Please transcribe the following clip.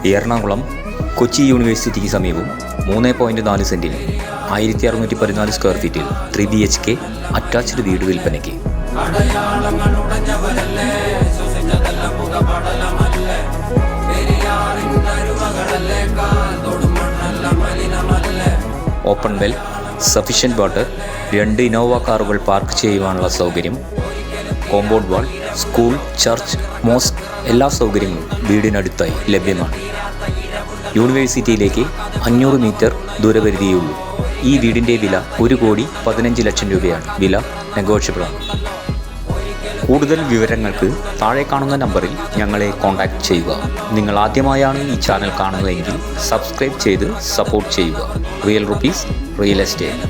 എറണാകുളം കൊച്ചി യൂണിവേഴ്സിറ്റിക്ക് സമീപം 3.4 സെൻറ്റിൽ 1614 സ്ക്വയർ ഫീറ്റിൽ 3 BHK attached വീട് വിൽപ്പനയ്ക്ക്. Open well, sufficient water, 2 Innova കാറുകൾ പാർക്ക് ചെയ്യുവാനുള്ള സൗകര്യം, compound wall, school, church, mosque എല്ലാ സൗകര്യങ്ങളും വീടിനടുത്തായി ലഭ്യമാണ്. യൂണിവേഴ്സിറ്റിയിലേക്ക് 500 മീറ്റർ ദൂരപരിധിയുള്ളൂ. ഈ വീടിൻ്റെ വില 1,15,00,000 രൂപയാണ്. വില നെഗോഷ്യബിളാണ്. കൂടുതൽ വിവരങ്ങൾക്ക് താഴെ കാണുന്ന നമ്പറിൽ ഞങ്ങളെ കോൺടാക്റ്റ് ചെയ്യുക. നിങ്ങൾ ആദ്യമായാണ് ഈ ചാനൽ കാണുന്നതെങ്കിൽ സബ്സ്ക്രൈബ് ചെയ്ത് സപ്പോർട്ട് ചെയ്യുക. Real rupees real estate.